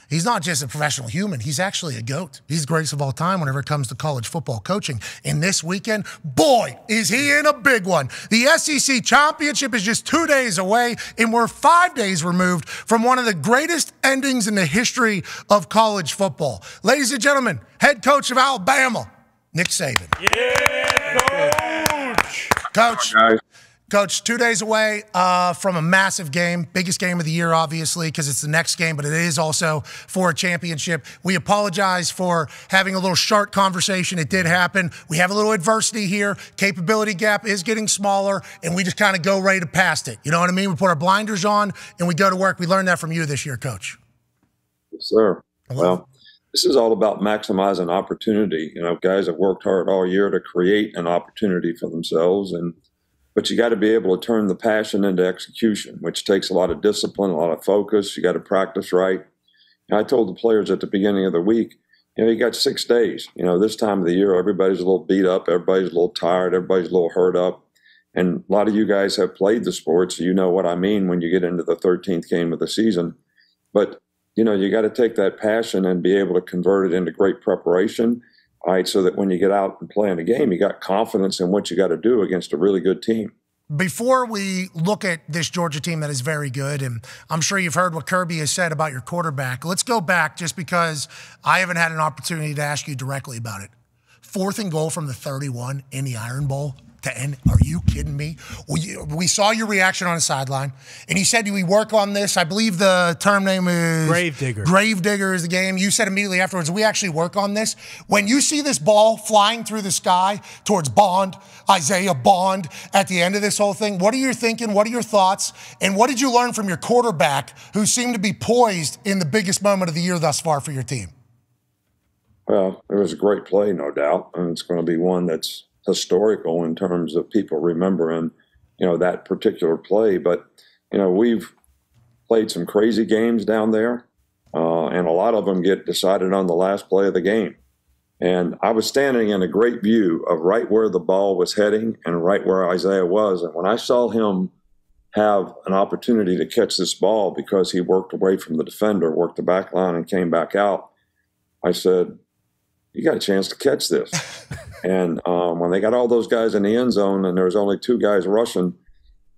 He's not just a professional human. He's actually a GOAT. He's the greatest of all time whenever it comes to college football coaching. And this weekend, boy, is he in a big one. The SEC championship is just 2 days away, and we're 5 days removed from one of the greatest endings in the history of college football. Ladies and gentlemen, head coach of Alabama, Nick Saban. Yeah, Coach. Coach, 2 days away from a massive game, biggest game of the year, obviously, because it's the next game, but it is also for a championship. We apologize for having a little short conversation. It did happen. We have a little adversity here. Capability gap is getting smaller, and we just kind of go right past it. You know what I mean? We put our blinders on, and we go to work. We learned that from you this year, Coach. Yes, sir. Well, this is all about maximizing opportunity. You know, guys have worked hard all year to create an opportunity for themselves, but you got to be able to turn the passion into execution, which takes a lot of discipline, a lot of focus. You got to practice right. And I told the players at the beginning of the week, you got 6 days. This time of the year, everybody's a little beat up, everybody's a little tired, everybody's a little hurt up. And a lot of you guys have played the sport, so you know what I mean when you get into the 13th game of the season. But, you got to take that passion and be able to convert it into great preparation. All right, so that when you get out and play in a game, you got confidence in what you got to do against a really good team. Before we look at this Georgia team that is very good, and I'm sure you've heard what Kirby has said about your quarterback, let's go back just because I haven't had an opportunity to ask you directly about it. 4th and goal from the 31 in the Iron Bowl to end. Are you kidding me? We saw your reaction on the sideline, and he said we work on this. I believe the term name is Gravedigger. Gravedigger is the game. You said immediately afterwards, we actually work on this. When you see this ball flying through the sky towards Bond, Isaiah Bond, at the end of this whole thing, what are you thinking? What are your thoughts? And what did you learn from your quarterback, who seemed to be poised in the biggest moment of the year thus far for your team? Well, it was a great play, no doubt, and it's going to be one that's historical in terms of people remembering, that particular play. But, we've played some crazy games down there, and a lot of them get decided on the last play of the game. And I was standing in a great view of right where the ball was heading and right where Isaiah was. And when I saw him have an opportunity to catch this ball because he worked away from the defender, worked the back line and came back out, I said, you got a chance to catch this. And when they got all those guys in the end zone and there was only 2 guys rushing,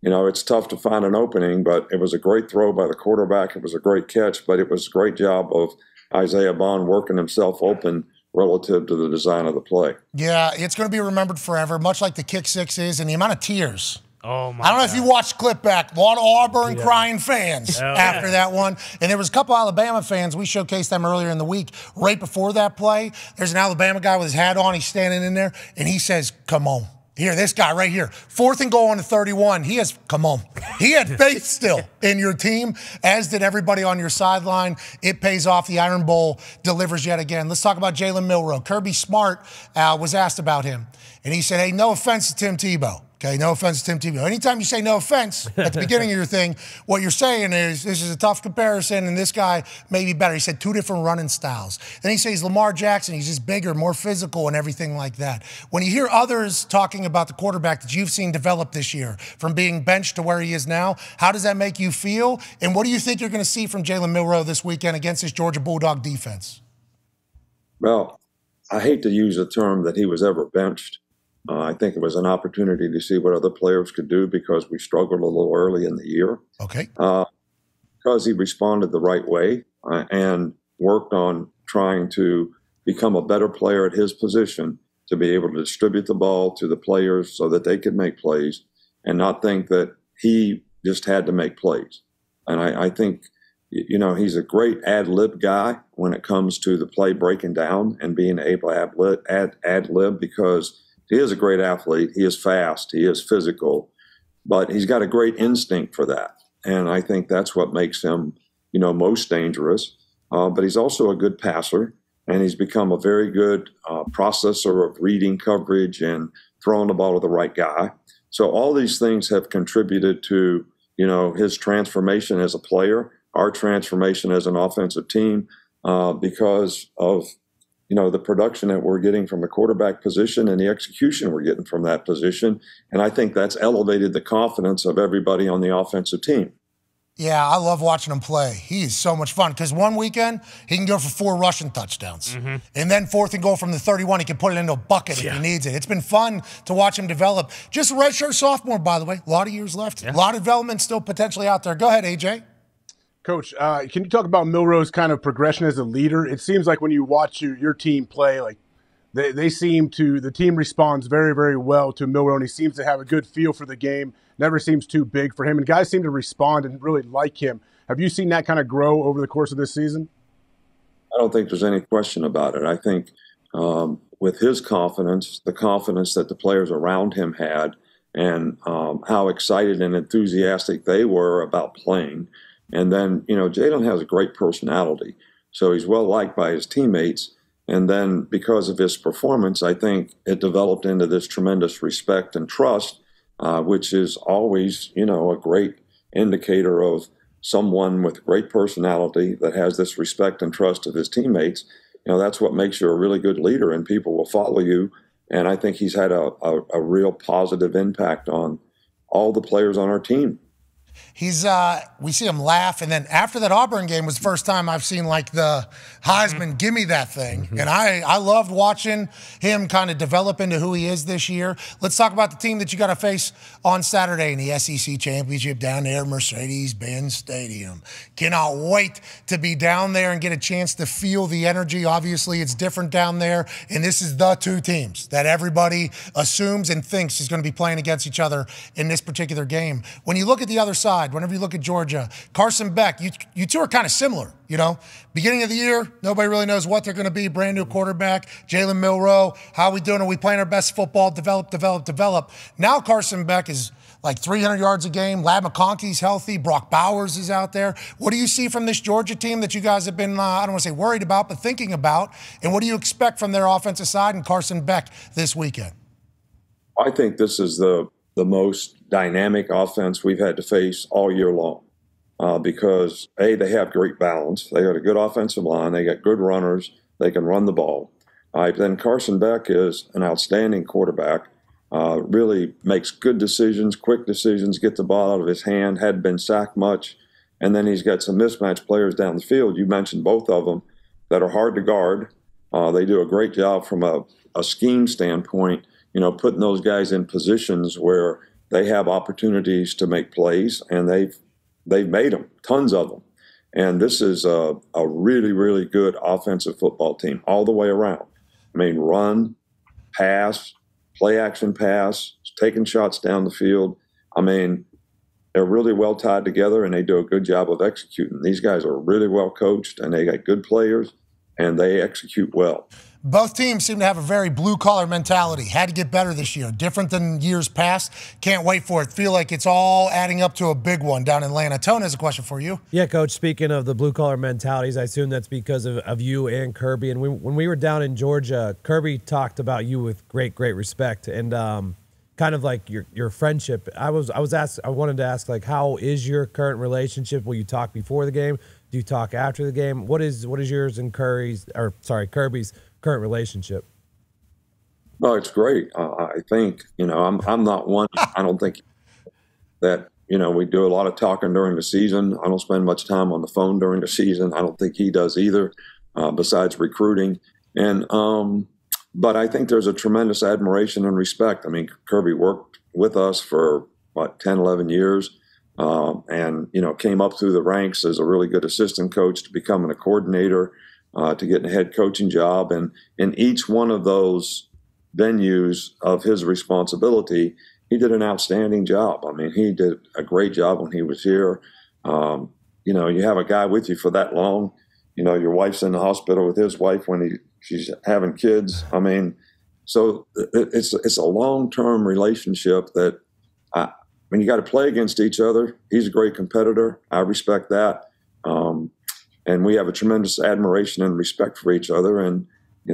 it's tough to find an opening, but it was a great throw by the quarterback. It was a great catch, but it was a great job of Isaiah Bond working himself open relative to the design of the play. Yeah, it's going to be remembered forever, much like the kick six is, and the amount of tears. Oh my I don't know God. if you watched clip back. A lot of Auburn crying fans after that one. And there was a couple Alabama fans. We showcased them earlier in the week. Right before that play, there's an Alabama guy with his hat on. He's standing in there, and he says, come on. Here, this guy right here. 4th and goal on the 31. Come on. He had faith still in your team, as did everybody on your sideline. It pays off. The Iron Bowl delivers yet again. Let's talk about Jalen Milroe. Kirby Smart was asked about him, and he said, hey, no offense to Tim Tebow. Okay, no offense to Tim Tebow. Anytime you say no offense at the beginning of your thing, what you're saying is this is a tough comparison and this guy may be better. He said 2 different running styles. Then he says Lamar Jackson, he's just bigger, more physical and everything like that. When you hear others talking about the quarterback that you've seen develop this year from being benched to where he is now, how does that make you feel? And what do you think you're going to see from Jalen Milroe this weekend against this Georgia Bulldog defense? Well, I hate to use the term that he was ever benched. I think it was an opportunity to see what other players could do because we struggled a little early in the year. Okay. Because he responded the right way and worked on trying to become a better player at his position to be able to distribute the ball to the players so that they could make plays and not think that he just had to make plays. And I think, he's a great ad-lib guy when it comes to the play breaking down and being able to ad-lib because he is a great athlete. He is fast. He is physical, but he's got a great instinct for that. And I think that's what makes him, most dangerous. But he's also a good passer, and he's become a very good processor of reading coverage and throwing the ball to the right guy. So all these things have contributed to, his transformation as a player, our transformation as an offensive team, because of the production that we're getting from the quarterback position and the execution we're getting from that position. And I think that's elevated the confidence of everybody on the offensive team. Yeah, I love watching him play. He is so much fun because one weekend he can go for 4 rushing touchdowns. And then 4th and goal from the 31, he can put it into a bucket if he needs it. It's been fun to watch him develop. Just a redshirt sophomore, by the way. A lot of years left. A lot of development still potentially out there. Go ahead, AJ. Coach, can you talk about Milroe's kind of progression as a leader? It seems like when you watch your team play, like they seem to, the team responds very, very well to Milroe, and he seems to have a good feel for the game. Never seems too big for him, and guys seem to respond and really like him. Have you seen that kind of grow over the course of this season? I don't think there's any question about it. I think with his confidence, the confidence that the players around him had, and how excited and enthusiastic they were about playing. And then, Jalen has a great personality, so he's well liked by his teammates. And then because of his performance, I think it developed into this tremendous respect and trust, which is always, a great indicator of someone with great personality that has this respect and trust of his teammates. That's what makes you a really good leader, and people will follow you. And I think he's had a real positive impact on all the players on our team. He's we see him laugh, and then after that Auburn game was the first time I've seen like the Heisman gimme that thing. And I loved watching him kind of develop into who he is this year. Let's talk about the team that you got to face on Saturday in the SEC Championship down there at Mercedes-Benz Stadium. Cannot wait to be down there and get a chance to feel the energy. Obviously, it's different down there, and this is the 2 teams that everybody assumes and thinks is going to be playing against each other in this particular game. When you look at the other side, whenever you look at Georgia, Carson Beck, you 2 are kind of similar, Beginning of the year, nobody really knows what they're going to be. Brand new quarterback, Jalen Milroe. How are we doing? Are we playing our best football? Develop. Now Carson Beck is like 300 yards a game. Lad McConkey's healthy. Brock Bowers is out there. What do you see from this Georgia team that you guys have been, I don't want to say worried about, but thinking about? And what do you expect from their offensive side and Carson Beck this weekend? I think this is the most dynamic offense we've had to face all year long. Because, A, they have great balance. They got a good offensive line. They got good runners. They can run the ball. Then Carson Beck is an outstanding quarterback, really makes good decisions, quick decisions, get the ball out of his hand, hadn't been sacked much. And then he's got some mismatched players down the field. You mentioned both of them that are hard to guard. They do a great job from a scheme standpoint, putting those guys in positions where they have opportunities to make plays, and they've made them, tons of them. And this is a really, really good offensive football team all the way around. Run, pass, play action pass, taking shots down the field. They're really well tied together, and they do a good job of executing. These guys are really well coached, and they got good players, and they execute well. Both teams seem to have a very blue-collar mentality. Had to get better this year. Different than years past. Can't wait for it. Feel like it's all adding up to a big one down in Atlanta. Tone has a question for you. Yeah, Coach, speaking of the blue-collar mentalities, I assume that's because of you and Kirby. And when we were down in Georgia, Kirby talked about you with great respect and kind of like your friendship. I wanted to ask, like, how is your current relationship? Will you talk before the game? Do you talk after the game? What is yours and Kirby's current relationship? Well, it's great. I think, I'm not one. I don't think that, we do a lot of talking during the season. I don't spend much time on the phone during the season. I don't think he does either, besides recruiting. And, but I think there's a tremendous admiration and respect. Kirby worked with us for 10, 11 years. And came up through the ranks as a really good assistant coach to becoming a coordinator, to getting a head coaching job. And in each one of those venues of his responsibility, he did an outstanding job. He did a great job when he was here. You have a guy with you for that long. Your wife's in the hospital with his wife when she's having kids. So it's a long-term relationship that you got to play against each other. He's a great competitor. I respect that. And we have a tremendous admiration and respect for each other. And,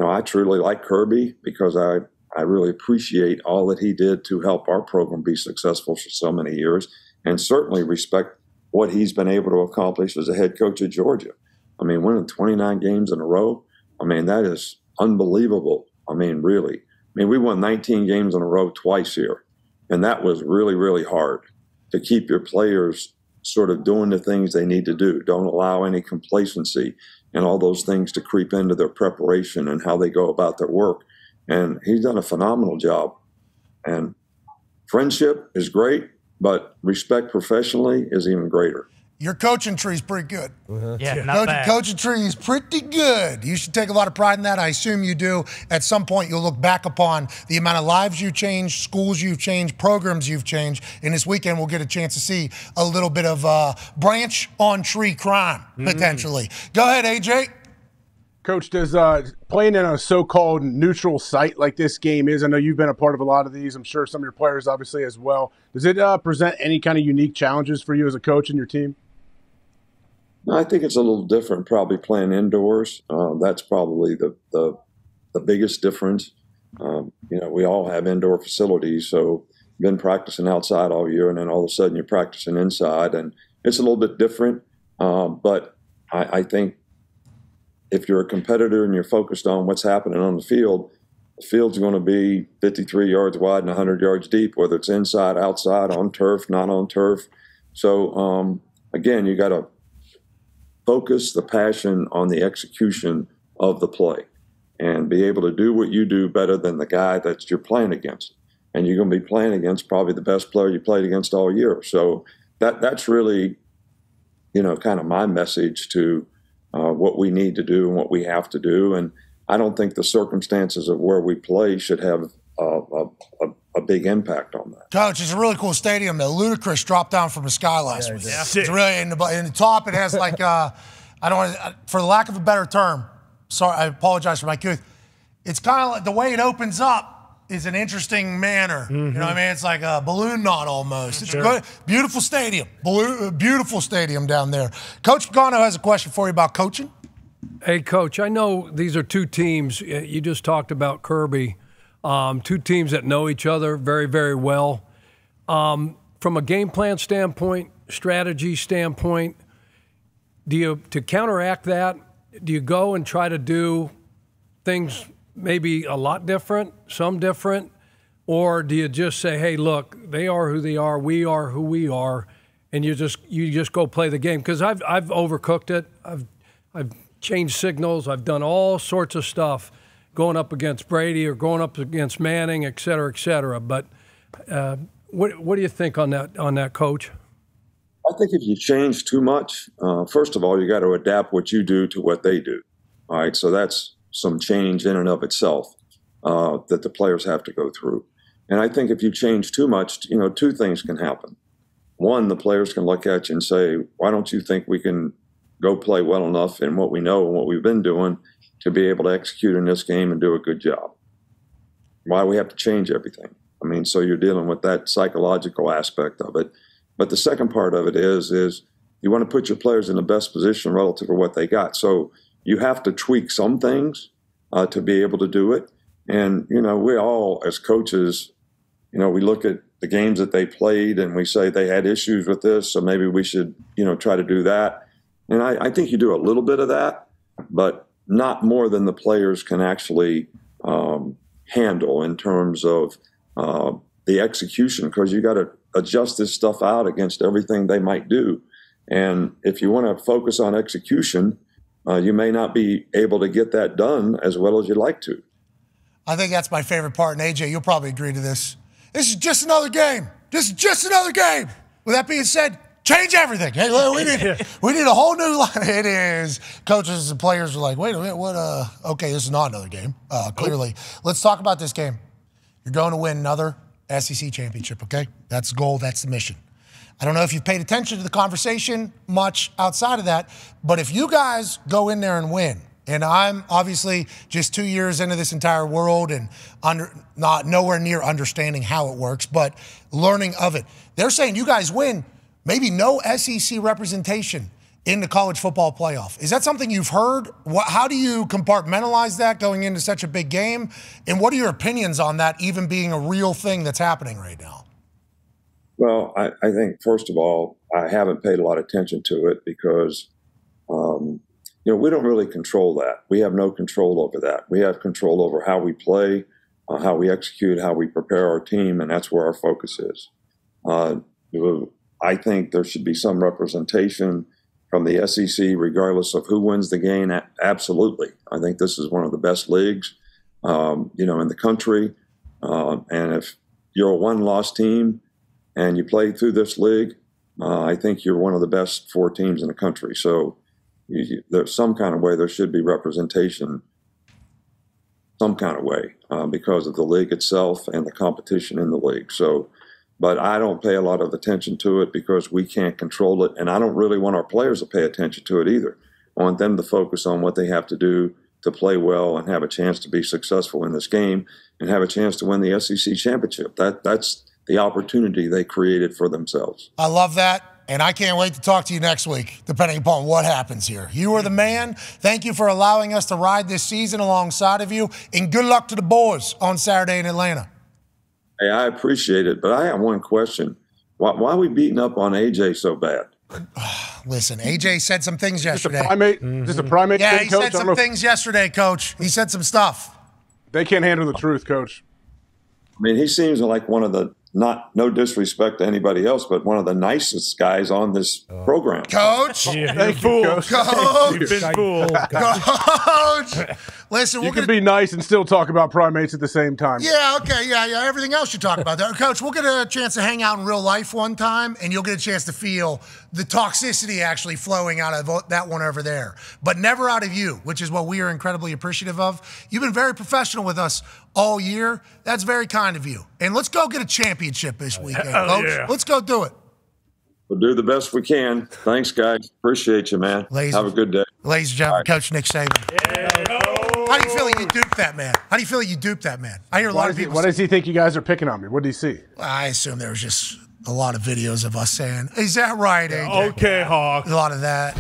I truly like Kirby because I really appreciate all that he did to help our program be successful for so many years, and certainly respect what he's been able to accomplish as a head coach at Georgia. Winning 29 games in a row, that is unbelievable. Really. We won 19 games in a row twice here. And that was really, really hard to keep your players sort of doing the things they need to do. Don't allow any complacency and all those things to creep into their preparation and how they go about their work. And he's done a phenomenal job. And friendship is great, but respect professionally is even greater. Your coaching tree is pretty good. Yeah, not bad. Coaching tree is pretty good. You should take a lot of pride in that. I assume you do. At some point, you'll look back upon the amount of lives you've changed, schools you've changed, programs you've changed. And this weekend, we'll get a chance to see a little bit of branch on tree crime, potentially. Go ahead, AJ. Coach, does playing in a so-called neutral site like this game is, I know you've been a part of a lot of these, I'm sure some of your players obviously as well, does it present any kind of unique challenges for you as a coach and your team? I think it's a little different probably playing indoors. That's probably the biggest difference. We all have indoor facilities, so been practicing outside all year, and then all of a sudden you're practicing inside, and it's a little bit different. But I think if you're a competitor and you're focused on what's happening on the field's going to be 53 yards wide and 100 yards deep, whether it's inside, outside, on turf, not on turf. So, again, you got to focus the passion on the execution of the play and be able to do what you do better than the guy that you're playing against. And you're going to be playing against probably the best player you played against all year. So that's really, kind of my message to what we need to do and what we have to do. And I don't think the circumstances of where we play should have a big impact on that. Coach, it's a really cool stadium. The Ludacris dropped down from the sky last week. Yeah. It's really in the top. It has like I don't want to, for the lack of a better term. Sorry, I apologize for my couth. It's kind of like the way it opens up is an interesting manner. You know what I mean? It's like a balloon knot almost. It's a good, beautiful stadium. Beautiful stadium down there. Coach Pagano has a question for you about coaching. Hey, Coach, I know these are two teams. You just talked about Kirby. Two teams that know each other very, very well. From a game plan standpoint, strategy standpoint, to counteract that, do you go and try to do things maybe a lot different, some different, or do you just say, hey, look, they are who they are, we are who we are, and you just go play the game? Because I've overcooked it. I've changed signals. I've done all sorts of stuff going up against Brady or going up against Manning, et cetera, et cetera. But what do you think on that, Coach? I think if you change too much, first of all, you got to adapt what you do to what they do. All right, so that's some change in and of itself that the players have to go through. And I think if you change too much, two things can happen. One, the players can look at you and say, why don't you think we can go play well enough in what we know and what we've been doing to be able to execute in this game and do a good job? Why we have to change everything? I mean, so you're dealing with that psychological aspect of it. But the second part of it is you want to put your players in the best position relative to what they got. So you have to tweak some things to be able to do it. And, we all, as coaches, we look at the games that they played and we say they had issues with this, so maybe we should, try to do that. And I think you do a little bit of that, but not more than the players can actually handle in terms of the execution, because you got to adjust this stuff out against everything they might do. And if you want to focus on execution, you may not be able to get that done as well as you'd like to. I think that's my favorite part, and AJ, you'll probably agree to this. This is just another game. This is just another game. With that being said, change everything. Hey, we need a whole new line. It is. Coaches and players are like, wait a minute, what? Okay, this is not another game, clearly. Let's talk about this game. You're going to win another SEC championship, okay? That's the goal. That's the mission. I don't know if you've paid attention to the conversation much outside of that, but if you guys go in there and win, and I'm obviously just 2 years into this entire world and not nowhere near understanding how it works, but learning of it. They're saying you guys win, maybe no SEC representation in the college football playoff. Is that something you've heard? How do you compartmentalize that going into such a big game? And what are your opinions on that even being a real thing that's happening right now? Well, I think, first of all, I haven't paid a lot of attention to it because, we don't really control that. We have no control over that. We have control over how we play, how we execute, how we prepare our team, and that's where our focus is. I think there should be some representation from the SEC, regardless of who wins the game. Absolutely. I think this is one of the best leagues, in the country. And if you're a one-loss team and you play through this league, I think you're one of the best 4 teams in the country. So there's some kind of way there should be representation, some kind of way, because of the league itself and the competition in the league. So, but I don't pay a lot of attention to it because we can't control it, and I don't really want our players to pay attention to it either. I want them to focus on what they have to do to play well and have a chance to be successful in this game and have a chance to win the SEC championship. That's the opportunity they created for themselves. I love that. And I can't wait to talk to you next week, depending upon what happens here. You are the man. Thank you for allowing us to ride this season alongside of you. And good luck to the boys on Saturday in Atlanta. Hey, I appreciate it, but I have one question. Why are we beating up on AJ so bad? Listen, AJ said some things yesterday. Just a primate? Just a primate Yeah, thing, he Coach? said some things yesterday, Coach. He said some stuff. They can't handle the truth, Coach. I mean, he seems like one of the, no disrespect to anybody else, but one of the nicest guys on this program. Coach. Thank you, Coach. Coach. You've been fooled. Coach. Listen, You can be nice and still talk about primates at the same time. Yeah, okay, yeah. Everything else you talk about there. Coach, we'll get a chance to hang out in real life one time, and you'll get a chance to feel the toxicity actually flowing out of that one over there. But never out of you, which is what we are incredibly appreciative of. You've been very professional with us all year. That's very kind of you. And let's go get a championship this weekend, Coach. Yeah. Let's go do it. We'll do the best we can. Thanks, guys. Appreciate you, man. Have a good day. Ladies and gentlemen, Coach Nick Saban. How do you feel you duped that man? How do you feel you duped that man? I hear a lot of people. Why does he think you guys are picking on me? What did he see? I assume there was just a lot of videos of us saying, "Is that right, AJ?" Okay, Hawk. A lot of that.